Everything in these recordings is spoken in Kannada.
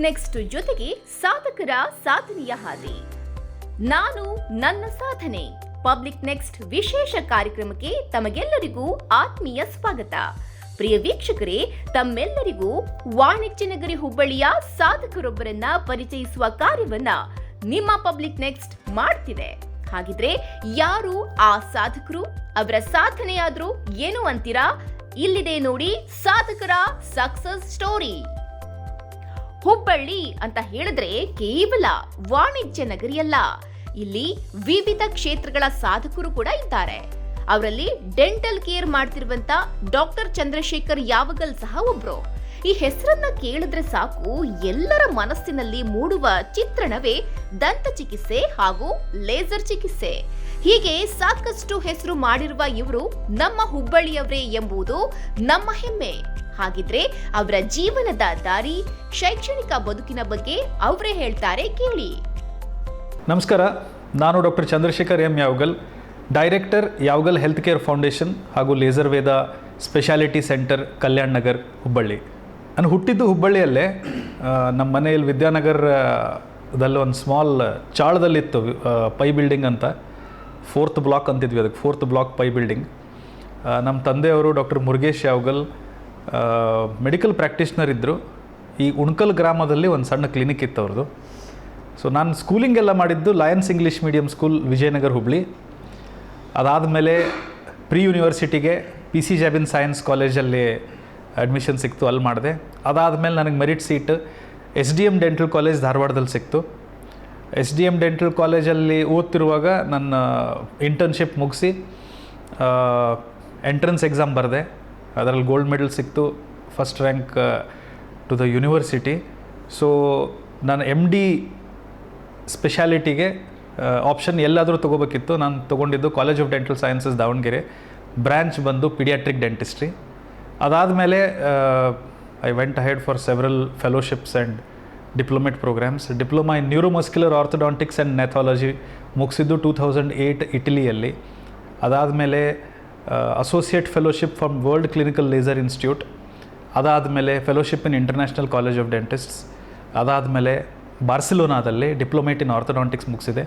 ನೆಕ್ಸ್ಟ್ ಜೊತೆಗೆ ಸಾಧಕರ ಸಾಧನೆಯ ಹಾದಿ. ನಾನು ನನ್ನ ಸಾಧನೆ ಪಬ್ಲಿಕ್ ನೆಕ್ಸ್ಟ್ ವಿಶೇಷ ಕಾರ್ಯಕ್ರಮಕ್ಕೆ ತಮಗೆಲ್ಲರಿಗೂ ಆತ್ಮೀಯ ಸ್ವಾಗತ. ಪ್ರಿಯ ವೀಕ್ಷಕರೇ, ತಮ್ಮೆಲ್ಲರಿಗೂ ವಾಣಿಜ್ಯ ನಗರಿ ಹುಬ್ಬಳ್ಳಿಯ ಸಾಧಕರೊಬ್ಬರನ್ನ ಪರಿಚಯಿಸುವ ಕಾರ್ಯವನ್ನ ನಿಮ್ಮ ಪಬ್ಲಿಕ್ ನೆಕ್ಸ್ಟ್ ಮಾಡ್ತಿದೆ. ಹಾಗಿದ್ರೆ ಯಾರು ಆ ಸಾಧಕರು, ಅವರ ಸಾಧನೆಯಾದ್ರೂ ಏನು ಅಂತೀರಾ? ಇಲ್ಲಿದೆ ನೋಡಿ ಸಾಧಕರ ಸಕ್ಸಸ್ ಸ್ಟೋರಿ. ಹುಬ್ಬಳ್ಳಿ ಅಂತ ಹೇಳಿದ್ರೆ ಕೇವಲ ವಾಣಿಜ್ಯ ನಗರಿಯಲ್ಲ, ಇಲ್ಲಿ ವಿವಿಧ ಕ್ಷೇತ್ರಗಳ ಸಾಧಕರು ಕೂಡ ಇದ್ದಾರೆ. ಅವರಲ್ಲಿ ಡೆಂಟಲ್ ಕೇರ್ ಮಾಡ್ತಿರುವಂತ ಡಾಕ್ಟರ್ ಚಂದ್ರಶೇಖರ್ ಯಾವಗಲ್ ಸಹ ಒಬ್ರು. ಈ ಹೆಸರನ್ನ ಕೇಳಿದ್ರೆ ಸಾಕು ಎಲ್ಲರ ಮನಸ್ಸಿನಲ್ಲಿ ಮೂಡುವ ಚಿತ್ರಣವೇ ದಂತ ಚಿಕಿತ್ಸೆ ಹಾಗೂ ಲೇಸರ್ ಚಿಕಿತ್ಸೆ. ಹೀಗೆ ಸಾಕಷ್ಟು ಹೆಸರು ಮಾಡಿರುವ ಇವರು ನಮ್ಮ ಹುಬ್ಬಳ್ಳಿಯವರೇ ಎಂಬುದು ನಮ್ಮ ಹೆಮ್ಮೆ. ಹಾಗಿದ್ರೆ ಅವರ ಜೀವನದ ದಾರಿ, ಶೈಕ್ಷಣಿಕ ಬದುಕಿನ ಬಗ್ಗೆ ಅವರೇ ಹೇಳ್ತಾರೆ, ಕೇಳಿ. ನಮಸ್ಕಾರ, ನಾನು doctor Chandrashekhar M Yavagal, director Yavagal health care foundation ಹಾಗೂ laser Veda speciality centre, Kalyan Nagar, Hubballi. ನಾನು ಹುಟ್ಟಿದ್ದು ಹುಬ್ಬಳ್ಳಿಯಲ್ಲೇ. ನಮ್ಮ ಮನೆಯಲ್ಲಿ ವಿದ್ಯಾನಗರದಲ್ಲಿ ಒಂದು ಸ್ಮಾಲ್ ಚಾಳದಲ್ಲಿತ್ತು ಪೈ ಬಿಲ್ಡಿಂಗ್ ಅಂತ, 4th ಬ್ಲಾಕ್ ಅಂತಿದ್ವಿ ಅದಕ್ಕೆ, 4th ಬ್ಲಾಕ್ ಪೈ ಬಿಲ್ಡಿಂಗ್. ನಮ್ಮ ತಂದೆಯವರು doctor Murugesh Yavagal medical practitioner ಇದ್ದರು. ಈ ಉಣ್ಕಲ್ ಗ್ರಾಮದಲ್ಲಿ ಒಂದು ಸಣ್ಣ ಕ್ಲಿನಿಕ್ ಇತ್ತು ಅವ್ರದ್ದು. ಸೊ ನಾನು ಸ್ಕೂಲಿಂಗೆಲ್ಲ ಮಾಡಿದ್ದು Lions English medium school, Vijayanagara, Hubballi. ಅದಾದಮೇಲೆ ಪ್ರೀ ಯೂನಿವರ್ಸಿಟಿಗೆ ಪಿ ಸಿ ಜಾಬಿನ್ ಸೈನ್ಸ್ ಕಾಲೇಜಲ್ಲಿ ಅಡ್ಮಿಷನ್ ಸಿಕ್ತು, ಅಲ್ಲಿ ಮಾಡಿದೆ. ಅದಾದಮೇಲೆ ನನಗೆ merit seat SDM dental college ಧಾರವಾಡದಲ್ಲಿ ಸಿಕ್ತು. SDM ಡೆಂಟಲ್ ಕಾಲೇಜಲ್ಲಿ ಓದ್ತಿರುವಾಗ ನನ್ನ ಇಂಟರ್ನ್ಶಿಪ್ ಮುಗಿಸಿ ಎಂಟ್ರೆನ್ಸ್ ಎಕ್ಸಾಮ್ ಬರೆದೆ. ಅದರಲ್ಲಿ ಗೋಲ್ಡ್ ಮೆಡಲ್ ಸಿಕ್ತು, first rank to the university. So ನಾನು MD ಸ್ಪೆಷಾಲಿಟಿಗೆ ಆಪ್ಷನ್ ಎಲ್ಲಾದರೂ ತೊಗೋಬೇಕಿತ್ತು. ನಾನು ತೊಗೊಂಡಿದ್ದು college of dental sciences Davanagere, branch ಬಂದು ಪೀಡಿಯಾಟ್ರಿಕ್ ಡೆಂಟಿಸ್ಟ್ರಿ. ಅದಾದಮೇಲೆ I went ahead for several fellowships and diplomate programmes. Diploma in neuromuscular orthodontics and gnathology ಮುಗಿಸಿದ್ದು 2008 ಇಟಲಿಯಲ್ಲಿ. ಅದಾದಮೇಲೆ associate fellowship from world clinical laser institute. ಅದಾದಮೇಲೆ fellowship in international college of dentists. ಅದಾದಮೇಲೆ ಬಾರ್ಸಿಲೋನಾದಲ್ಲಿ diplomate in orthodontics ಮುಗಿಸಿದೆ.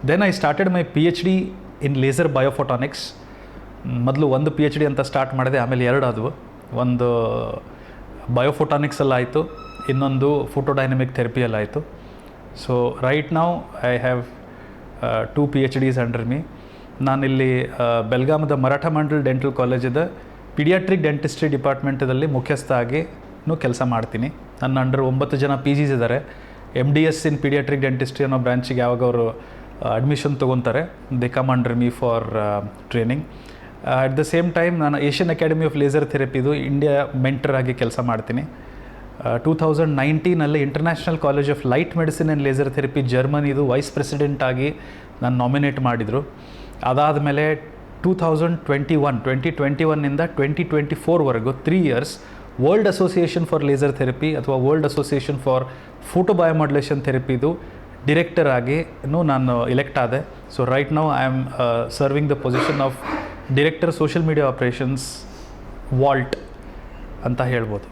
Then I started my PhD in laser biophotonics. ಮೊದಲು ಒಂದು PhD ಅಂತ ಸ್ಟಾರ್ಟ್ ಮಾಡಿದೆ, ಆಮೇಲೆ 2 ಆದವು. ಒಂದು ಬಯೋಫೋಟಾನಿಕ್ಸಲ್ಲಿ ಆಯಿತು, ಇನ್ನೊಂದು ಫೋಟೋಡೈನಮಿಕ್ ಥೆರಪಿಯಲ್ಲಾಯಿತು. So right now I have 2 PhDs under me. ನಾನಿಲ್ಲಿ ಬೆಲ್ಗಾಮದ ಮರಾಠ ಮಂಡಲ್ ಡೆಂಟಲ್ ಕಾಲೇಜಿದ ಪೀಡಿಯಾಟ್ರಿಕ್ ಡೆಂಟಿಸ್ಟ್ರಿ ಡಿಪಾರ್ಟ್ಮೆಂಟದಲ್ಲಿ ಮುಖ್ಯಸ್ಥ ಆಗಿನೂ ಕೆಲಸ ಮಾಡ್ತೀನಿ. ನನ್ನ ಅಂಡರ್ 9 ಜನ PGs ಇದ್ದಾರೆ. MDS ಇನ್ ಪೀಡಿಯಾಟ್ರಿಕ್ ಡೆಂಟಿಸ್ಟ್ರಿ ಅನ್ನೋ ಬ್ರ್ಯಾಂಚಿಗೆ ಯಾವಾಗ ಅವರು ಅಡ್ಮಿಷನ್ ತೊಗೊತಾರೆ, they come under me for training. At the same time ನಾನು ಏಷ್ಯನ್ ಅಕಾಡೆಮಿ ಆಫ್ ಲೇಸರ್ ಥೆರಪಿದು ಇಂಡಿಯಾ ಮೆಂಟರ್ ಆಗಿ ಕೆಲಸ ಮಾಡ್ತೀನಿ. 2019 international college of light medicine and laser therapy ಜರ್ಮನಿದು ವೈಸ್ ಪ್ರೆಸಿಡೆಂಟ್ ಆಗಿ ನಾನು ನಾಮಿನೇಟ್ ಮಾಡಿದರು. ಅದಾದಮೇಲೆ 2021 2024ವರೆಗೂ 3 years world association for laser therapy ಅಥವಾ ವರ್ಲ್ಡ್ ಅಸೋಸಿಯೇಷನ್ ಫಾರ್ ಫೋಟೋಬಯೋಮಾಡ್ಯುಲೇಷನ್ ಥೆರಪಿದು ಡಿರೆಕ್ಟರ್ ಆಗಿನೂ ನಾನು ಎಲೆಕ್ಟ್ ಆದೆ. So right now I am serving the position of director social media operations, Walt ಅಂತ ಹೇಳ್ಬೋದು.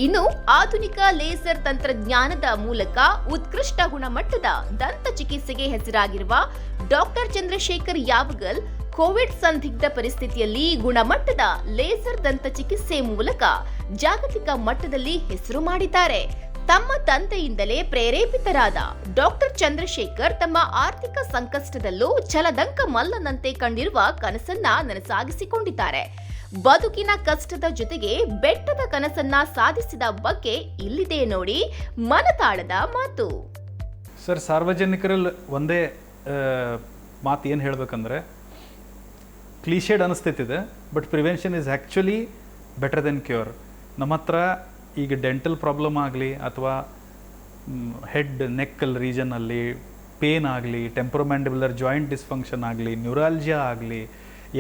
ಇನ್ನು ಆಧುನಿಕ ಲೇಸರ್ ತಂತ್ರಜ್ಞಾನದ ಮೂಲಕ ಉತ್ಕೃಷ್ಟ ಗುಣಮಟ್ಟದ ದಂತ ಚಿಕಿತ್ಸೆಗೆ ಹೆಸರಾಗಿರುವ ಡಾಕ್ಟರ್ ಚಂದ್ರಶೇಖರ್ ಯಾವಗಲ್ ಕೋವಿಡ್ ಸಂದಿಗ್ಧ ಪರಿಸ್ಥಿತಿಯಲ್ಲಿ ಗುಣಮಟ್ಟದ ಲೇಸರ್ ದಂತ ಚಿಕಿತ್ಸೆ ಮೂಲಕ ಜಾಗತಿಕ ಮಟ್ಟದಲ್ಲಿ ಹೆಸರು ಮಾಡಿದ್ದಾರೆ. ತಮ್ಮ ತಂದೆಯಿಂದಲೇ ಪ್ರೇರೇಪಿತರಾದ ಡಾಕ್ಟರ್ ಚಂದ್ರಶೇಖರ್ ತಮ್ಮ ಆರ್ಥಿಕ ಸಂಕಷ್ಟದಲ್ಲೂ ಛಲದಂಕ ಮಲ್ಲನಂತೆ ಕಂಡಿರುವ ಕನಸನ್ನ ನನಸಾಗಿಸಿಕೊಂಡಿದ್ದಾರೆ. ಬದುಕಿನ ಕಷ್ಟದ ಜೊತೆಗೆ ಬೆಟ್ಟದ ಕನಸನ್ನ ಸಾಧಿಸಿದ ಬಗ್ಗೆ ಇಲ್ಲಿದೆ ನೋಡಿ ಮನತಾಳದ ಮಾತು. ಸರ್, ಸಾರ್ವಜನಿಕರಲ್ಲಿ ಒಂದೇ ಮಾತು ಏನು ಹೇಳಬೇಕಂದ್ರೆ, ಕ್ಲೀಶೇಡ್ ಅನಿಸ್ತೈತಿದೆ, but prevention is actually better than cure. ನಮ್ಮ ಹತ್ರ ಈಗ ಡೆಂಟಲ್ ಪ್ರಾಬ್ಲಮ್ ಆಗಲಿ ಅಥವಾ ಹೆಡ್ ನೆಕ್ಕಲ್ ರೀಜನಲ್ಲಿ ಪೇನ್ ಆಗಲಿ, ಟೆಂಪರೊಮ್ಯಾಂಡಿಬುಲರ್ ಜಾಯಿಂಟ್ ಡಿಸ್ಫಂಕ್ಷನ್ ಆಗಲಿ, ನ್ಯೂರಾಲ್ಜಿಯಾ ಆಗಲಿ,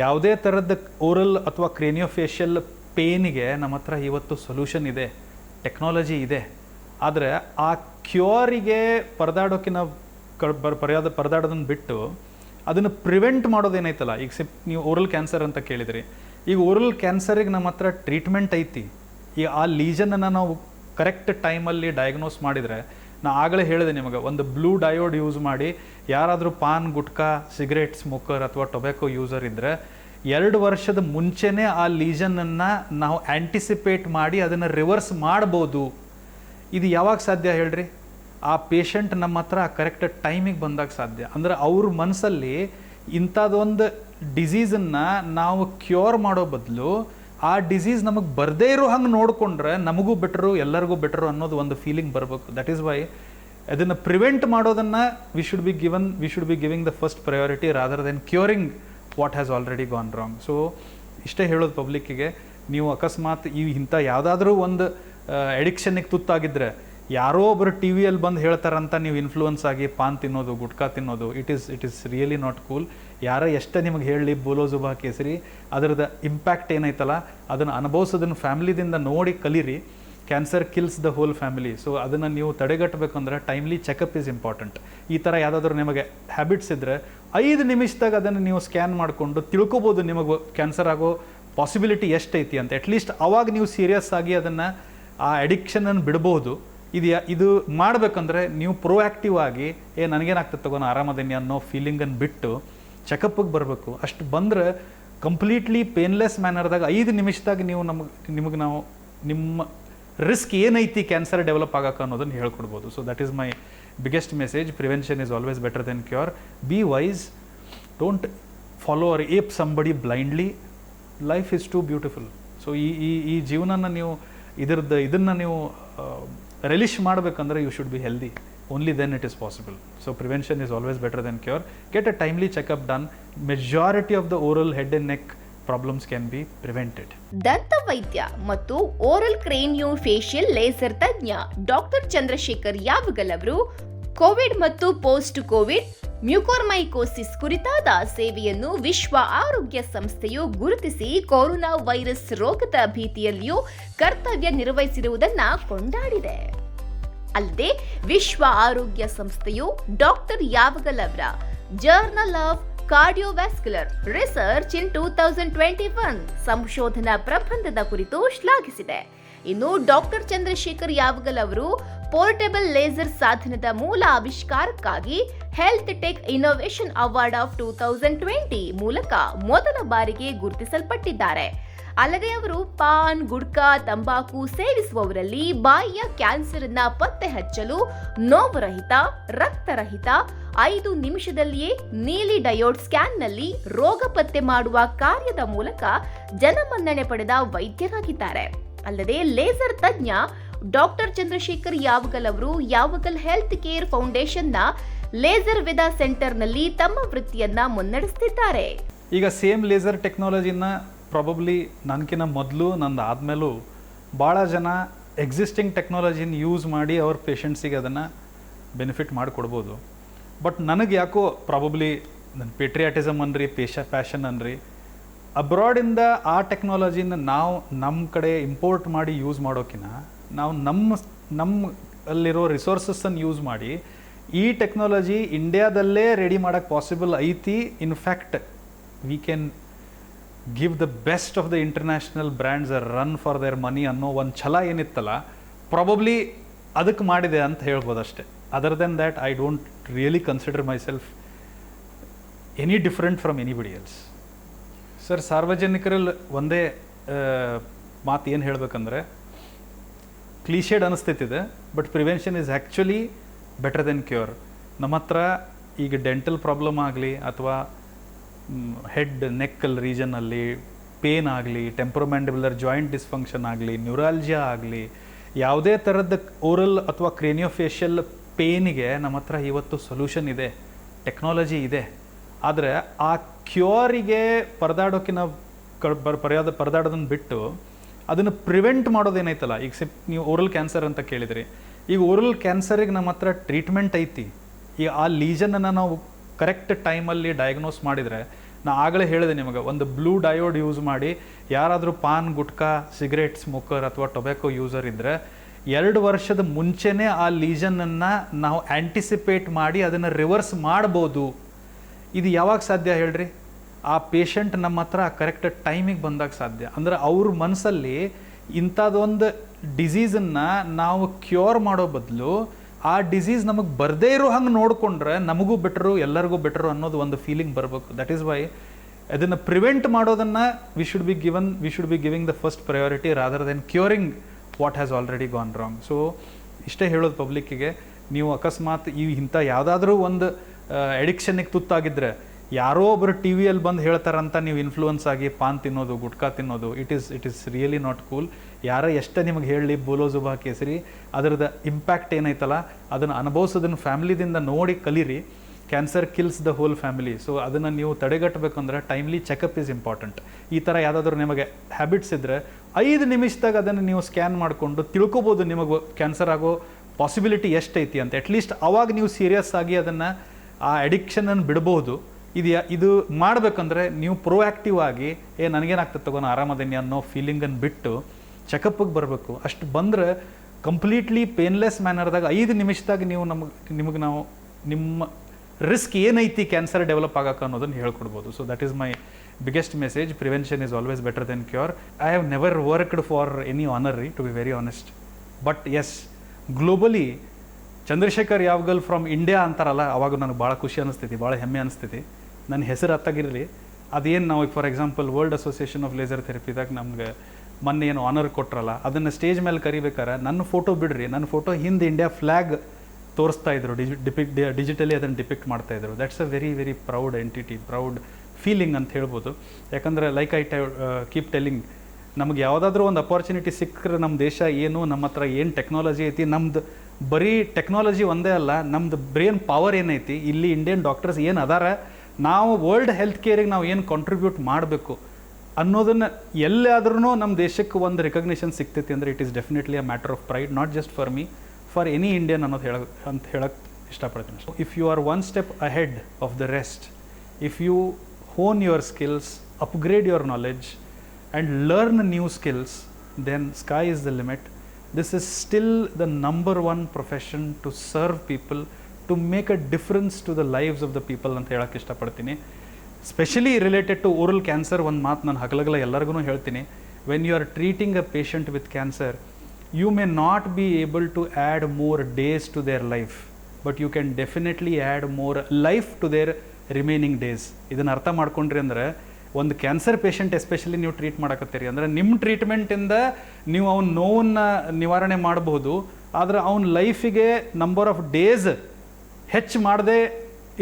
ಯಾವುದೇ ಥರದ ಓರಲ್ ಅಥವಾ ಕ್ರೇನಿಯೋಫೇಶಿಯಲ್ ಪೇನಿಗೆ ನಮ್ಮ ಹತ್ರ ಇವತ್ತು ಸೊಲ್ಯೂಷನ್ ಇದೆ, ಟೆಕ್ನಾಲಜಿ ಇದೆ. ಆದರೆ ಆ ಕ್ಯೂರಿಗೆ ಪರದಾಡೋಕ್ಕಿಂತ ಪರದಾಡೋದನ್ನು ಬಿಟ್ಟು ಅದನ್ನು ಪ್ರಿವೆಂಟ್ ಮಾಡೋದೇನೈತಲ್ಲ, ಈಗ ನೀವು ಓರಲ್ ಕ್ಯಾನ್ಸರ್ ಅಂತ ಕೇಳಿದ್ರಿ, ಈಗ ಓರಲ್ ಕ್ಯಾನ್ಸರಿಗೆ ನಮ್ಮ ಹತ್ರ ಟ್ರೀಟ್ಮೆಂಟ್ ಐತಿ. ಈಗ ಆ ಲೀಜನನ್ನು ನಾವು ಕರೆಕ್ಟ್ ಟೈಮಲ್ಲಿ ಡಯಾಗ್ನೋಸ್ ಮಾಡಿದರೆ, ನಾ ಆಗಲೇ ಹೇಳಿದೆ ನಿಮಗೆ, ಒಂದು ಬ್ಲೂ ಡಯೋಡ್ ಯೂಸ್ ಮಾಡಿ ಯಾರಾದರೂ ಪಾನ್, ಗುಟ್ಕಾ, ಸಿಗರೇಟ್ ಸ್ಮೋಕರ್ ಅಥವಾ ಟೊಬ್ಯಾಕೊ ಯೂಸರ್ ಇದ್ದರೆ 2 ವರ್ಷದ ಮುಂಚೆನೇ ಆ ಲೀಜನನ್ನು ನಾವು ಆ್ಯಂಟಿಸಿಪೇಟ್ ಮಾಡಿ ಅದನ್ನು ರಿವರ್ಸ್ ಮಾಡ್ಬೋದು. ಇದು ಯಾವಾಗ ಸಾಧ್ಯ ಹೇಳ್ರಿ? ಆ ಪೇಷಂಟ್ ನಮ್ಮ ಹತ್ರ ಕರೆಕ್ಟ್ ಟೈಮಿಗೆ ಬಂದಾಗ ಸಾಧ್ಯ. ಅಂದರೆ ಅವ್ರ ಮನಸ್ಸಲ್ಲಿ ಇಂಥದ್ದೊಂದು ಡಿಸೀಸನ್ನು ನಾವು ಕ್ಯೂರ್ ಮಾಡೋ ಬದಲು ಆ ಡಿಸೀಸ್ ನಮಗೆ ಬರದೇ ಇರೋ ಹಂಗೆ ನೋಡಿಕೊಂಡ್ರೆ ನಮಗೂ ಬೆಟರು, ಎಲ್ಲರಿಗೂ ಬೆಟರು ಅನ್ನೋದು ಒಂದು ಫೀಲಿಂಗ್ ಬರಬೇಕು. ದಟ್ ಈಸ್ ವೈ ಅದನ್ನು ಪ್ರಿವೆಂಟ್ ಮಾಡೋದನ್ನು we should be giving the first priority rather then curing what has already gone wrong. So ಇಷ್ಟೇ ಹೇಳೋದು ಪಬ್ಲಿಕ್ಕಿಗೆ, ನೀವು ಅಕಸ್ಮಾತ್ ಇಂಥ ಯಾವುದಾದ್ರೂ ಒಂದು ಎಡಿಕ್ಷನ್ನಿಗೆ ತುತ್ತಾಗಿದ್ದರೆ, ಯಾರೋ ಒಬ್ಬರು ಟಿ ವಿಯಲ್ಲಿ ಬಂದು ಹೇಳ್ತಾರಂತ ನೀವು ಇನ್ಫ್ಲೂಯೆನ್ಸ್ ಆಗಿ ಪಾನ್ ತಿನ್ನೋದು, ಗುಟ್ಕಾ ತಿನ್ನೋದು, it is really not cool. ಯಾರೋ ಎಷ್ಟೇ ನಿಮಗೆ ಹೇಳಲಿ ಬೋಲೋ ಜುಬಾ ಕೇಸರಿ, ಅದರದ ಇಂಪ್ಯಾಕ್ಟ್ ಏನೈತಲ್ಲ ಅದನ್ನು ಅನುಭವಿಸೋದನ್ನು ಫ್ಯಾಮಿಲಿದಿಂದ ನೋಡಿ ಕಲೀರಿ. Cancer kills the whole family. So ಅದನ್ನು ನೀವು ತಡೆಗಟ್ಟಬೇಕು ಅಂದರೆ ಟೈಮ್ಲಿ ಚೆಕಪ್ ಈಸ್ ಇಂಪಾರ್ಟೆಂಟ್. ಈ ಥರ ಯಾವುದಾದ್ರೂ ನಿಮಗೆ ಹ್ಯಾಬಿಟ್ಸ್ ಇದ್ದರೆ 5 ನಿಮಿಷದಾಗ ಅದನ್ನು ನೀವು ಸ್ಕ್ಯಾನ್ ಮಾಡಿಕೊಂಡು ತಿಳ್ಕೊಬೋದು ನಿಮಗೆ ಕ್ಯಾನ್ಸರ್ ಆಗೋ ಪಾಸಿಬಿಲಿಟಿ ಎಷ್ಟೈತಿ ಅಂತ. ಅಟ್ಲೀಸ್ಟ್ ಅವಾಗ ನೀವು ಸೀರಿಯಸ್ ಆಗಿ ಅದನ್ನು ಆ ಅಡಿಕ್ಷನನ್ನು ಬಿಡ್ಬೋದು. ಇದು ಮಾಡಬೇಕಂದ್ರೆ ನೀವು ಪ್ರೋಆ್ಯಕ್ಟಿವ್ ಆಗಿ ನನಗೇನಾಗ್ತದೆ ತಗೋಣ ಆರಾಮದೇನಿ ಅನ್ನೋ ಫೀಲಿಂಗನ್ನು ಬಿಟ್ಟು ಚೆಕಪ್ಪಿಗೆ ಬರಬೇಕು. ಅಷ್ಟು ಬಂದರೆ ಕಂಪ್ಲೀಟ್ಲಿ ಪೇನ್ಲೆಸ್ ಮ್ಯಾನರ್ದಾಗ 5 ನಿಮಿಷದಾಗ ನೀವು ನಿಮಗೆ ನಾವು ನಿಮ್ಮ ರಿಸ್ಕ್ ಏನೈತಿ ಕ್ಯಾನ್ಸರ್ ಡೆವಲಪ್ ಆಗಕ್ಕೆ ಅನ್ನೋದನ್ನು ಹೇಳ್ಕೊಡ್ಬೋದು. So that is my biggest message. Prevention is always better than cure. Be wise, don't follow or ape somebody blindly. Life is too beautiful. So ಈ ಜೀವನನ ನೀವು ಇದನ್ನು ನೀವು ರಿಲಿಶ್ ಮಾಡಬೇಕಂದ್ರೆ you should be healthy. only then it is possible. So prevention is always better than cure. Get a timely checkup done. Majority of the oral head and neck problems can be prevented. ದಂತ ವೈದ್ಯ ಮತ್ತು ಓರಲ್ ಕ್ರೇನಿಯೋ ಫೇಶಿಯಲ್ ಲೇಸರ್ ತಜ್ಞ ಡಾಕ್ಟರ್ ಚಂದ್ರಶೇಖರ್ ಯಾವಗಲ್ ಅವರು ಕೋವಿಡ್ ಮತ್ತು ಪೋಸ್ಟ್ ಕೋವಿಡ್ ಮ್ಯೂಕೋರ್ಮೈಕೋಸಿಸ್ ಕುರಿತಾದ ಸೇವೆಯನ್ನು ವಿಶ್ವ ಆರೋಗ್ಯ ಸಂಸ್ಥೆಯು ಗುರುತಿಸಿ ಕೊರೋನಾ ವೈರಸ್ ರೋಗದ ಭೀತಿಯಲ್ಲಿಯೂ ಕರ್ತವ್ಯ ನಿರ್ವಹಿಸಿರುವುದನ್ನು ಕೊಂಡಾಡಿದೆ. ಅಲ್ಲದೆ ವಿಶ್ವ ಆರೋಗ್ಯ ಸಂಸ್ಥೆಯು ಡಾಕ್ಟರ್ ಯಾವಗಲ್ ಅವರ journal of cardiovascular research in 2021 ಸಂಶೋಧನಾ ಪ್ರಬಂಧದ ಕುರಿತು ಶ್ಲಾಘಿಸಿದೆ. ಇನ್ನು ಡಾಕ್ಟರ್ ಚಂದ್ರಶೇಖರ್ ಯಾವಗಲ್ ಅವರು ಪೋರ್ಟೇಬಲ್ ಲೇಸರ್ ಸಾಧನದ ಮೂಲ ಆವಿಷ್ಕಾರಕ್ಕಾಗಿ health tech innovation award of 2020 ಮೂಲಕ ಮೊದಲ ಬಾರಿಗೆ ಗುರುತಿಸಲ್ಪಟ್ಟಿದ್ದಾರೆ. ಅಲ್ಲದೆ ಅವರು ಪಾನ್, ಗುಡ್ಕಾ, ತಂಬಾಕು ಸೇವಿಸುವವರಲ್ಲಿ ಬಾಯಿಯ ಕ್ಯಾನ್ಸರ್ ಅನ್ನ ಪತ್ತೆ ಹಚ್ಚಲು ನೋವುರಹಿತ, ರಕ್ತರಹಿತ 5 ನಿಮಿಷದಲ್ಲಿಯೇ ನೀಲಿ ಡಯೋಡ್ ಸ್ಕ್ಯಾನ್ನಲ್ಲಿ ರೋಗ ಪತ್ತೆ ಮಾಡುವ ಕಾರ್ಯದ ಮೂಲಕ ಜನಮನ್ನಣೆ ಪಡೆದ ವೈದ್ಯರಾಗಿದ್ದಾರೆ. ಅಲ್ಲದೆ ಲೇಸರ್ ತಜ್ಞ ಡಾಕ್ಟರ್ ಚಂದ್ರಶೇಖರ್ ಯಾವಗಲ್ ಅವರು ಯಾವಗಲ್ ಹೆಲ್ತ್ ಕೇರ್ ಫೌಂಡೇಶನ್ನ ಲೇಸರ್ ವೆದಾ ಸೆಂಟರ್ನಲ್ಲಿ ತಮ್ಮ ವೃತ್ತಿಯನ್ನ ಮುನ್ನಡೆಸುತ್ತಿದ್ದಾರೆ. ಈಗ ಸೇಮ್ ಲೇಸರ್ ಟೆಕ್ನಾಲಜಿನ ಪ್ರಾಬಬ್ಲಿ ನನಗಿನ್ನ ಮೊದಲು ನಂದು ಆದಮೇಲೂ ಭಾಳ ಜನ ಎಕ್ಸಿಸ್ಟಿಂಗ್ ಟೆಕ್ನಾಲಜಿನ ಯೂಸ್ ಮಾಡಿ ಅವ್ರ ಪೇಷಂಟ್ಸಿಗೆ ಅದನ್ನು ಬೆನಿಫಿಟ್ ಮಾಡಿಕೊಡ್ಬೋದು. ಬಟ್ ನನಗೆ ಯಾಕೋ ಪ್ರಾಬಬ್ಲಿ ನನ್ನ ಪೇಟ್ರಿಯಾಟಿಸಮ್ ಅನ್ರಿ, ಪ್ಯಾಷನ್ ಅನ್ರಿ, ಅಬ್ರಾಡಿಂದ ಆ ಟೆಕ್ನಾಲಜಿನ ನಾವು ನಮ್ಮ ಕಡೆ ಇಂಪೋರ್ಟ್ ಮಾಡಿ ಯೂಸ್ ಮಾಡೋಕ್ಕಿಂತ ನಾವು ನಮ್ಮ ಅಲ್ಲಿರೋ ರಿಸೋರ್ಸಸ್ಸನ್ನು ಯೂಸ್ ಮಾಡಿ ಈ ಟೆಕ್ನಾಲಜಿ ಇಂಡಿಯಾದಲ್ಲೇ ರೆಡಿ ಮಾಡೋಕ್ಕೆ ಪಾಸಿಬಲ್ ಐತಿ. In fact we can give the best of the international brands a run for their money ಅನ್ನೋ ಒಂದು ಛಲ ಏನಿತ್ತಲ್ಲ, ಪ್ರಾಬಬ್ಲಿ ಅದಕ್ಕೆ ಮಾಡಿದೆ ಅಂತ ಹೇಳ್ಬೋದು ಅಷ್ಟೇ. Other than that I don't really consider myself any different from anybody else. Sir, ಸಾರ್ವಜನಿಕರಲ್ಲಿ ಒಂದೇ ಮಾತು ಏನು ಹೇಳಬೇಕಂದ್ರೆ, ಕ್ಲೀಶೇಡ್ ಅನಿಸ್ತೈತಿದೆ, but prevention is actually better than cure. ನಮ್ಮ ಹತ್ರ ಈಗ ಡೆಂಟಲ್ ಪ್ರಾಬ್ಲಮ್ ಆಗಲಿ ಅಥವಾ ಹೆಡ್ ನೆಕ್ಕಲ್ ರೀಜನಲ್ಲಿ ಪೇನ್ ಆಗಲಿ, ಟೆಂಪರೊಮ್ಯಾಂಡಿಬುಲರ್ ಜಾಯಿಂಟ್ ಡಿಸ್ಫಂಕ್ಷನ್ ಆಗಲಿ, ನ್ಯೂರಾಲ್ಜಿಯಾ ಆಗಲಿ, ಯಾವುದೇ ಥರದ ಓರಲ್ ಅಥವಾ ಕ್ರೇನಿಯೋಫೇಶಿಯಲ್ ಪೇನಿಗೆ ನಮ್ಮ ಹತ್ರ ಇವತ್ತು ಸೊಲ್ಯೂಷನ್ ಇದೆ, ಟೆಕ್ನಾಲಜಿ ಇದೆ. ಆದರೆ ಆ ಕ್ಯೂರಿಗೆ ಪರದಾಡೋಕ್ಕಿಂತ ಪರದಾಡೋದನ್ನು ಬಿಟ್ಟು ಅದನ್ನು ಪ್ರಿವೆಂಟ್ ಮಾಡೋದೇನೈತಲ್ಲ, ಈಗ ನೀವು ಓರಲ್ ಕ್ಯಾನ್ಸರ್ ಅಂತ ಕೇಳಿದ್ರಿ, ಈಗ ಓರಲ್ ಕ್ಯಾನ್ಸರಿಗೆ ನಮ್ಮ ಹತ್ರ ಟ್ರೀಟ್ಮೆಂಟ್ ಐತಿ. ಈಗ ಆ ಲೀಜನನ್ನು ನಾವು ಕರೆಕ್ಟ್ ಟೈಮಲ್ಲಿ ಡಯಾಗ್ನೋಸ್ ಮಾಡಿದರೆ, ನಾ ಆಗಲೇ ಹೇಳಿದೆ ನಿಮಗೆ, ಒಂದು ಬ್ಲೂ ಡಯೋಡ್ ಯೂಸ್ ಮಾಡಿ ಯಾರಾದರೂ ಪಾನ್, ಗುಟ್ಕಾ, ಸಿಗರೇಟ್ ಸ್ಮೋಕರ್ ಅಥವಾ ಟೊಬ್ಯಾಕೊ ಯೂಸರ್ ಇದ್ದರೆ 2 ವರ್ಷದ ಮುಂಚೆನೇ ಆ ಲೀಜನನ್ನು ನಾವು ಆ್ಯಂಟಿಸಿಪೇಟ್ ಮಾಡಿ ಅದನ್ನು ರಿವರ್ಸ್ ಮಾಡ್ಬೋದು. ಇದು ಯಾವಾಗ ಸಾಧ್ಯ ಹೇಳ್ರಿ? ಆ ಪೇಷಂಟ್ ನಮ್ಮ ಹತ್ರ ಕರೆಕ್ಟ್ ಟೈಮಿಗೆ ಬಂದಾಗ ಸಾಧ್ಯ. ಅಂದರೆ ಅವ್ರ ಮನಸ್ಸಲ್ಲಿ ಇಂಥದ್ದೊಂದು ಡಿಸೀಸನ್ನು ನಾವು ಕ್ಯೂರ್ ಮಾಡೋ ಬದಲು ಆ ಡಿಸೀಸ್ ನಮಗೆ ಬರದೇ ಇರೋ ಹಂಗೆ ನೋಡಿಕೊಂಡ್ರೆ ನಮಗೂ ಬೆಟ್ರು ಎಲ್ಲರಿಗೂ ಬೆಟ್ರು ಅನ್ನೋದು ಒಂದು ಫೀಲಿಂಗ್ ಬರಬೇಕು. ದಟ್ ಈಸ್ ವೈ ಅದನ್ನು ಪ್ರಿವೆಂಟ್ ಮಾಡೋದನ್ನು we should be giving the first priority rather then curing what has already gone wrong. So ಇಷ್ಟೇ ಹೇಳೋದು ಪಬ್ಲಿಕ್ಕಿಗೆ, ನೀವು ಅಕಸ್ಮಾತ್ ಇಂಥ ಯಾವುದಾದ್ರೂ ಒಂದು ಎಡಿಕ್ಷನ್ನಿಗೆ ತುತ್ತಾಗಿದ್ದರೆ ಯಾರೋ ಒಬ್ಬರು ಟಿ ವಿಯಲ್ಲಿ ಬಂದು ಹೇಳ್ತಾರಂತ ನೀವು ಇನ್ಫ್ಲೂಯೆನ್ಸ್ ಆಗಿ ಪಾನ್ ತಿನ್ನೋದು, ಗುಟ್ಕಾ ತಿನ್ನೋದು, it is really not cool. ಯಾರೋ ಎಷ್ಟೇ ನಿಮಗೆ ಹೇಳಲಿ ಬೋಲೋ ಜುಬಾ ಕೇಸರಿ, ಅದರದ ಇಂಪ್ಯಾಕ್ಟ್ ಏನೈತಲ್ಲ ಅದನ್ನು ಅನುಭವಿಸೋದನ್ನು ಫ್ಯಾಮಿಲಿದಿಂದ ನೋಡಿ ಕಲೀರಿ. Cancer kills the whole family. So ಅದನ್ನು ನೀವು ತಡೆಗಟ್ಟಬೇಕಂದ್ರೆ ಟೈಮ್ಲಿ ಚೆಕಪ್ ಈಸ್ ಇಂಪಾರ್ಟೆಂಟ್. ಈ ಥರ ಯಾವುದಾದ್ರೂ ನಿಮಗೆ ಹ್ಯಾಬಿಟ್ಸ್ ಇದ್ದರೆ 5 ನಿಮಿಷದಾಗ ಅದನ್ನು ನೀವು ಸ್ಕ್ಯಾನ್ ಮಾಡಿಕೊಂಡು ತಿಳ್ಕೊಬೋದು ನಿಮಗೆ ಕ್ಯಾನ್ಸರ್ ಆಗೋ ಪಾಸಿಬಿಲಿಟಿ ಎಷ್ಟೈತಿ ಅಂತ. ಅಟ್ಲೀಸ್ಟ್ ಅವಾಗ ನೀವು ಸೀರಿಯಸ್ ಆಗಿ ಅದನ್ನು ಆ ಅಡಿಕ್ಷನನ್ನು ಬಿಡ್ಬೋದು. ಇದು ಮಾಡಬೇಕಂದ್ರೆ ನೀವು ಪ್ರೋಆ್ಯಕ್ಟಿವ್ ಆಗಿ ನನಗೇನಾಗ್ತದೆ ತಗೋಣ ಆರಾಮದೇನಿ ಅನ್ನೋ ಫೀಲಿಂಗನ್ನು ಬಿಟ್ಟು ಚೆಕಪ್ಪಿಗೆ ಬರಬೇಕು. ಅಷ್ಟು ಬಂದರೆ ಕಂಪ್ಲೀಟ್ಲಿ ಪೇನ್ಲೆಸ್ ಮ್ಯಾನರ್ದಾಗ 5 ನಿಮಿಷದಾಗ ನೀವು ನಿಮಗೆ ನಾವು ನಿಮ್ಮ ರಿಸ್ಕ್ ಏನೈತಿ ಕ್ಯಾನ್ಸರ್ ಡೆವಲಪ್ ಆಗಕ್ಕೆ ಅನ್ನೋದನ್ನು ಹೇಳ್ಕೊಡ್ಬೋದು. So that is my biggest message. Prevention is always better than cure. I have never worked for any honour to be very honest. But yes, globally Chandrashekhar Yavagal from India ಅಂತಾರಲ್ಲ, ಅವಾಗ ನನಗೆ ಭಾಳ ಖುಷಿ ಅನಿಸ್ತೈತಿ, ಭಾಳ ಹೆಮ್ಮೆ ಅನಿಸ್ತೈತಿ. ನನ್ನ ಹೆಸರು ಹತ್ತಾಗಿರಲಿ. ಅದೇನು ನಾವು for example world association of laser ಥೆರಪಿದಾಗ ನಮ್ಗೆ ಮೊನ್ನೆ ಏನು ಆನರ್ ಕೊಟ್ರಲ್ಲ, ಅದನ್ನು ಸ್ಟೇಜ್ ಮೇಲೆ ಕರಿಬೇಕಾರೆ ನನ್ನ ಫೋಟೋ ಬಿಡ್ರಿ, ನನ್ನ ಫೋಟೋ ಹಿಂದೆ ಇಂಡಿಯಾ ಫ್ಲ್ಯಾಗ್ ತೋರಿಸ್ತಾ ಇದ್ರು, ಡಿಜಿಟಲಿ ಅದನ್ನು ಡಿಪಿಕ್ಟ್ ಮಾಡ್ತಾಯಿದ್ರು. That's a very very proud entity, proud feeling ಅಂತ ಹೇಳ್ಬೋದು. ಯಾಕಂದರೆ ಲೈಕ್ ಐ ಕೀಪ್ ಟೆಲ್ಲಿಂಗ್, ನಮಗೆ ಯಾವುದಾದ್ರೂ ಒಂದು ಅಪಾರ್ಚುನಿಟಿ ಸಿಕ್ಕರೆ ನಮ್ಮ ದೇಶ ಏನು, ನಮ್ಮ ಹತ್ರ ಏನು ಟೆಕ್ನಾಲಜಿ ಐತಿ, ನಮ್ದು ಬರೀ ಟೆಕ್ನಾಲಜಿ ಒಂದೇ ಅಲ್ಲ, ನಮ್ದು ಬ್ರೇನ್ ಪವರ್ ಏನೈತಿ, ಇಲ್ಲಿ ಇಂಡಿಯನ್ ಡಾಕ್ಟರ್ಸ್ ಏನು ಅದಾರ, ನಾವು ವರ್ಲ್ಡ್ ಹೆಲ್ತ್ ಕೇರಿಗೆ ನಾವು ಏನು ಕಾಂಟ್ರಿಬ್ಯೂಟ್ ಮಾಡಬೇಕು ಅನ್ನೋದನ್ನು ಎಲ್ಲಾದ್ರೂ ನಮ್ಮ ದೇಶಕ್ಕೆ ಒಂದು ರಿಕಗ್ನಿಷನ್ ಸಿಗ್ತೈತಿ ಅಂದರೆ it is definitely a matter of pride, not just for me, for any Indian ಅನ್ನೋದು ಹೇಳಕ್ಕೆ ಇಷ್ಟಪಡ್ತೀನಿ. If you are one step ahead of the rest, if you hone your skills, upgrade your knowledge and learn new skills, then sky is the limit. This is still the number one profession to serve people, to make a difference to the lives of the people ಅಂತ ಹೇಳಕ್ಕೆ ಇಷ್ಟಪಡ್ತೀನಿ. Specially related to oral cancer ಒಂದು ಮಾತು ನಾನು ಹಗಲಗಲ ಎಲ್ಲರಿಗೂ ಹೇಳ್ತೀನಿ. When you are treating a patient with cancer, you may not be able to add more days to their life, but you can definitely add more life to their remaining days. ಇದನ್ನು ಅರ್ಥ ಮಾಡ್ಕೊಂಡ್ರಿ ಅಂದರೆ ಒಂದು ಕ್ಯಾನ್ಸರ್ ಪೇಷಂಟ್ ಎಸ್ಪೆಷಲಿ ನೀವು ಟ್ರೀಟ್ ಮಾಡಕತ್ತೀರಿ ಅಂದರೆ ನಿಮ್ಮ ಟ್ರೀಟ್ಮೆಂಟಿಂದ ನೀವು ಅವ್ನ ನೋವನ್ನು ನಿವಾರಣೆ ಮಾಡಬಹುದು, ಆದರೆ ಅವ್ನ ಲೈಫಿಗೆ ನಂಬರ್ ಆಫ್ ಡೇಸ್ ಹೆಚ್ಚು ಮಾಡದೆ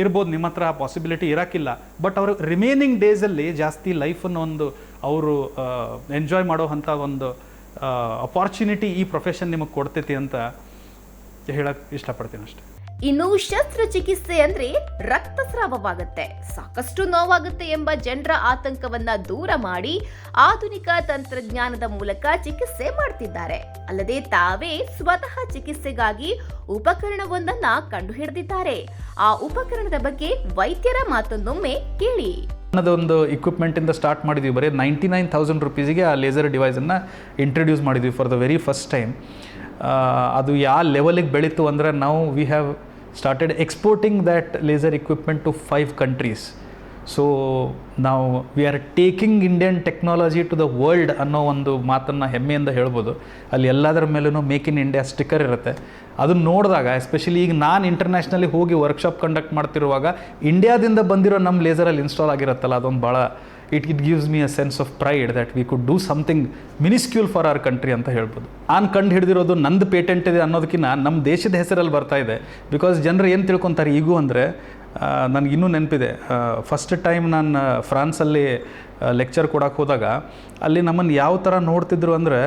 ಇರ್ಬೋದು. ನಿಮ್ಮ ಹತ್ರ ಆ ಪಾಸಿಬಿಲಿಟಿ ಇರೋಕ್ಕಿಲ್ಲ, ಬಟ್ ಅವ್ರ ರಿಮೈನಿಂಗ್ ಡೇಸಲ್ಲಿ ಜಾಸ್ತಿ ಲೈಫನ್ನು ಒಂದು ಅವರು ಎಂಜಾಯ್ ಮಾಡೋ ಅಂಥ ಒಂದು ಅಪಾರ್ಚುನಿಟಿ ಈ ಪ್ರೊಫೆಷನ್ ನಿಮಗೆ ಕೊಡ್ತೈತಿ ಅಂತ ಹೇಳಕ್ಕೆ ಇಷ್ಟಪಡ್ತೀನಿ ಅಷ್ಟೇ. ಇನ್ನು ಶಸ್ತ್ರಚಿಕಿತ್ಸೆ ಅಂದ್ರೆ ರಕ್ತಸ್ರಾವವಾಗುತ್ತೆ, ಸಾಕಷ್ಟು ನೋವಾಗುತ್ತೆ ಎಂಬ ಜನರ ಆತಂಕವನ್ನ ದೂರ ಮಾಡಿ ಆಧುನಿಕ ತಂತ್ರಜ್ಞಾನದ ಮೂಲಕ ಚಿಕಿತ್ಸೆ ಮಾಡ್ತಿದ್ದಾರೆ. ಅಲ್ಲದೆ ತಾವೇ ಸ್ವತಃ ಚಿಕಿತ್ಸೆಗಾಗಿ ಉಪಕರಣವೊಂದನ್ನ ಕಂಡುಹಿಡಿದಿದ್ದಾರೆ. ಆ ಉಪಕರಣದ ಬಗ್ಗೆ ವೈದ್ಯರ ಮಾತೊಂದೊಮ್ಮೆ ಕೇಳಿ. ಅನ್ನೋದೊಂದು ಇಕ್ವಿಪ್ಮೆಂಟಿಂದ ಸ್ಟಾರ್ಟ್ ಮಾಡಿದ್ವಿ. ಬರೀ 99,000 ರುಪೀಸಿಗೆ ಆ ಲೇಸರ್ ಡಿವೈಸನ್ನು ಇಂಟ್ರೊಡ್ಯೂಸ್ ಮಾಡಿದ್ವಿ for the very first time. ಅದು ಯಾವ ಲೆವೆಲಿಗೆ ಬೆಳೀತು ಅಂದರೆ ನಾವು we have started exporting that laser equipment to 5 countries. So ನಾವು we are taking Indian technology to the world ಅನ್ನೋ ಒಂದು ಮಾತನ್ನು ಹೆಮ್ಮೆಯಿಂದ ಹೇಳ್ಬೋದು. ಅಲ್ಲಿ ಎಲ್ಲದರ ಮೇಲೂ ಮೇಕ್ ಇನ್ ಇಂಡಿಯಾ ಸ್ಟಿಕ್ಕರ್ ಇರುತ್ತೆ. ಅದನ್ನು ನೋಡಿದಾಗ ಎಸ್ಪೆಷಲಿ ಈಗ ನಾನು ಇಂಟರ್ನ್ಯಾಷನಲಿ ಹೋಗಿ ವರ್ಕ್ಶಾಪ್ ಕಂಡಕ್ಟ್ ಮಾಡ್ತಿರುವಾಗ ಇಂಡಿಯಾದಿಂದ ಬಂದಿರೋ ನಮ್ಮ ಲೇಸರಲ್ಲಿ ಇನ್ಸ್ಟಾಲ್ ಆಗಿರುತ್ತಲ್ಲ, ಅದೊಂದು ಭಾಳ it gives me a sense of pride that we could do something minuscule for our country ಅಂತ ಹೇಳ್ಬೋದು. ನಾನು ಕಂಡು ಹಿಡಿದಿರೋದು ನಂದು ಪೇಟೆಂಟ್ ಇದೆ ಅನ್ನೋದಕ್ಕಿಂತ ನಮ್ಮ ದೇಶದ ಹೆಸರಲ್ಲಿ ಬರ್ತಾ ಇದೆ. ಬಿಕಾಸ್ ಜನರು ಏನು ತಿಳ್ಕೊತಾರೆ ಈಗೂ ಅಂದರೆ, ನನಗಿನ್ನೂ ನೆನಪಿದೆ, ಫಸ್ಟ್ ಟೈಮ್ ನಾನು ಫ್ರಾನ್ಸಲ್ಲಿ ಲೆಕ್ಚರ್ ಕೊಡೋಕೆ ಹೋದಾಗ ಅಲ್ಲಿ ನಮ್ಮನ್ನು ಯಾವ ಥರ ನೋಡ್ತಿದ್ರು ಅಂದರೆ,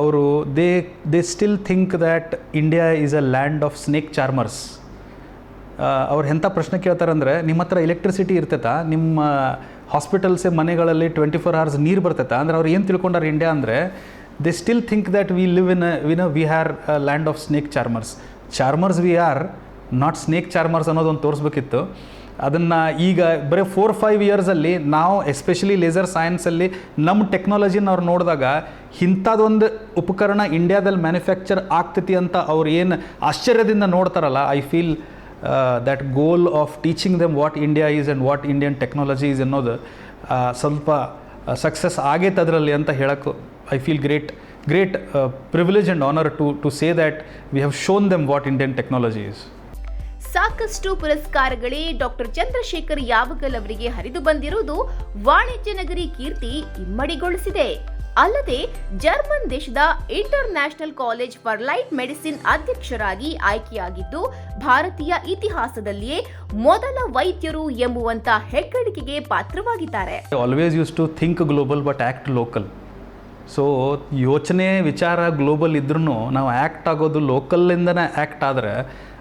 ಅವರು they still think that India is a land of snake charmers. ಅವ್ರು ಎಂಥ ಪ್ರಶ್ನೆ ಕೇಳ್ತಾರೆ ಅಂದರೆ, ನಿಮ್ಮ ಹತ್ರ ಎಲೆಕ್ಟ್ರಿಸಿಟಿ ಇರ್ತೈತಾ, ನಿಮ್ಮ ಹಾಸ್ಪಿಟಲ್ಸೇ ಮನೆಗಳಲ್ಲಿ 24 hours ನೀರು ಬರ್ತೈತಾ ಅಂದರೆ ಅವ್ರು ಏನು ತಿಳ್ಕೊಂಡಾರೆ ಇಂಡಿಯಾ ಅಂದರೆ, they still think that we live in we are land of snake charmers. Charmers we are, not snake charmers ಅನ್ನೋದೊಂದು ತೋರಿಸ್ಬೇಕಿತ್ತು. ಅದನ್ನು ಈಗ ಬರೀ 4-5 yearsಲ್ಲಿ ನಾವು ಎಸ್ಪೆಷಲಿ ಲೇಸರ್ ಸೈನ್ಸಲ್ಲಿ ನಮ್ಮ ಟೆಕ್ನಾಲಜಿನ ಅವ್ರು ನೋಡಿದಾಗ ಇಂಥದ್ದೊಂದು ಉಪಕರಣ ಇಂಡಿಯಾದಲ್ಲಿ ಮ್ಯಾನುಫ್ಯಾಕ್ಚರ್ ಆಗ್ತೈತಿ ಅಂತ ಅವ್ರು ಏನು ಆಶ್ಚರ್ಯದಿಂದ ನೋಡ್ತಾರಲ್ಲ, I feel that goal of teaching them what India is and what Indian technology is ಅನ್ನೋದು ಸ್ವಲ್ಪ ಸಕ್ಸಸ್ ಆಗೈತೆ ಅದರಲ್ಲಿ ಅಂತ ಹೇಳೋಕ್ಕೆ I feel great. great privilege and honor to say that we have shown them what Indian technology is. ಸಾಕಷ್ಟು ಪುರಸ್ಕಾರಗಳೇ ಡಾಕ್ಟರ್ ಚಂದ್ರಶೇಖರ್ ಯಾವಗಲ್ ಅವರಿಗೆ ಹರಿದು ಬಂದಿರುವುದು ವಾಣಿಜ್ಯ ನಗರಿ ಕೀರ್ತಿ ಇಮ್ಮಡಿಗೊಳಿಸಿದೆ. ಅಲ್ಲದೆ ಜರ್ಮನ್ ದೇಶದ international college for light medicine ಅಧ್ಯಕ್ಷರಾಗಿ ಆಯ್ಕೆಯಾಗಿದ್ದು ಭಾರತೀಯ ಇತಿಹಾಸದಲ್ಲಿಯೇ ಮೊದಲ ವೈದ್ಯರು ಎಂಬುವಂತ ಹೆಗ್ಗಳಿಕೆಗೆ ಪಾತ್ರವಾಗಿದ್ದಾರೆ. Always use to think global but act local. So ಯೋಚನೆ ವಿಚಾರ ಗ್ಲೋಬಲ್ ಇದ್ರೂ ನಾವು ಆ್ಯಕ್ಟ್ ಆಗೋದು ಲೋಕಲ್ಲಿಂದನೇ ಆ್ಯಕ್ಟ್ ಆದರೆ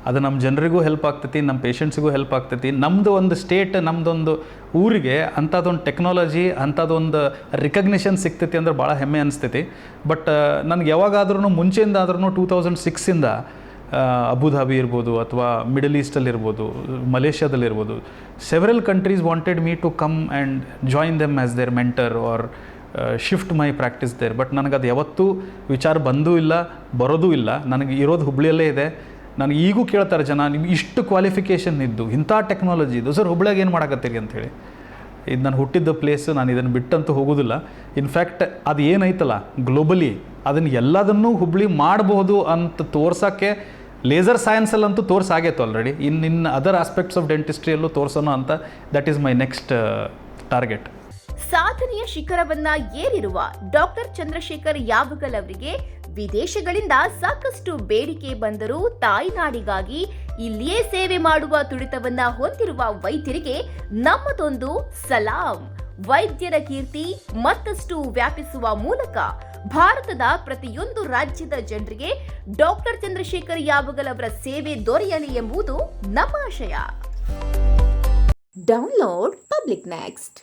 ಅದು ನಮ್ಮ ಜನರಿಗೂ ಹೆಲ್ಪ್ ಆಗ್ತೈತಿ, ನಮ್ಮ ಪೇಷಂಟ್ಸಿಗೂ ಹೆಲ್ಪ್ ಆಗ್ತೈತಿ. ನಮ್ಮದು ಒಂದು ಸ್ಟೇಟ್, ನಮ್ಮದೊಂದು ಊರಿಗೆ ಅಂಥದ್ದೊಂದು ಟೆಕ್ನಾಲಜಿ, ಅಂಥದ್ದೊಂದು ರಿಕಗ್ನಿಷನ್ ಸಿಗ್ತೈತಿ ಅಂದ್ರೆ ಭಾಳ ಹೆಮ್ಮೆ ಅನಿಸ್ತೈತಿ. ಬಟ್ ನನಗೆ ಯಾವಾಗಾದ್ರೂ ಮುಂಚೆಯಿಂದಾದ್ರೂ 2006ಇಂದ ಅಬುಧಾಬಿ ಇರ್ಬೋದು ಅಥವಾ ಮಿಡಲ್ ಈಸ್ಟಲ್ಲಿರ್ಬೋದು, ಮಲೇಷ್ಯಾದಲ್ಲಿರ್ಬೋದು, several countries wanted me to come and join them as their mentor or shift my practice there. But ನನಗದು ಯಾವತ್ತೂ ವಿಚಾರ ಬಂದೂ ಇಲ್ಲ, ಬರೋದೂ ಇಲ್ಲ. ನನಗೆ ಇರೋದು ಹುಬ್ಳಿಯಲ್ಲೇ ಇದೆ. ನನಗೆ ಈಗೂ ಕೇಳ್ತಾರೆ ಜನ, ನಿಮ್ಗೆ ಇಷ್ಟು ಕ್ವಾಲಿಫಿಕೇಷನ್ ಇದ್ದು ಇಂಥ ಟೆಕ್ನಾಲಜಿ ಇದು ಸರ್ ಹುಬ್ಳಿಯಾಗ ಏನು ಮಾಡಕತ್ತೀರಿ ಅಂಥೇಳಿ. ಇದು ನಾನು ಹುಟ್ಟಿದ್ದ ಪ್ಲೇಸು, ನಾನು ಇದನ್ನು ಬಿಟ್ಟಂತೂ ಹೋಗೋದಿಲ್ಲ. ಇನ್ಫ್ಯಾಕ್ಟ್ ಅದು ಏನೈತಲ್ಲ ಗ್ಲೋಬಲಿ ಅದನ್ನು ಎಲ್ಲದನ್ನೂ ಹುಬ್ಳಿ ಮಾಡಬಹುದು ಅಂತ ತೋರ್ಸೋಕ್ಕೆ ಲೇಸರ್ ಸೈನ್ಸಲ್ಲಂತೂ ತೋರ್ಸಾಗೈತು already. In other aspects of ಡೆಂಟಿಸ್ಟ್ರಿಯಲ್ಲೂ ತೋರ್ಸೋಣ ಅಂತ that is my next target. ಸಾಧನೆಯ ಶಿಖರವನ್ನ ಏರಿರುವ ಡಾಕ್ಟರ್ ಚಂದ್ರಶೇಖರ್ ಯಾವಗಲ್ ಅವರಿಗೆ ವಿದೇಶಗಳಿಂದ ಸಾಕಷ್ಟು ಬೇಡಿಕೆ ಬಂದರೂ ತಾಯ್ನಾಡಿಗಾಗಿ ಇಲ್ಲಿಯೇ ಸೇವೆ ಮಾಡುವ ತುಡಿತವನ್ನ ಹೊಂದಿರುವ ವೈದ್ಯರಿಗೆ ನಮ್ಮದೊಂದು ಸಲಾಂ. ವೈದ್ಯರ ಕೀರ್ತಿ ಮತ್ತಷ್ಟು ವ್ಯಾಪಿಸುವ ಮೂಲಕ ಭಾರತದ ಪ್ರತಿಯೊಂದು ರಾಜ್ಯದ ಜನರಿಗೆ ಡಾಕ್ಟರ್ ಚಂದ್ರಶೇಖರ್ ಯಾವಗಲ್ ಅವರ ಸೇವೆ ದೊರೆಯಲಿ ಎಂಬುದು ನಮ್ಮ ಆಶಯ. Download public next.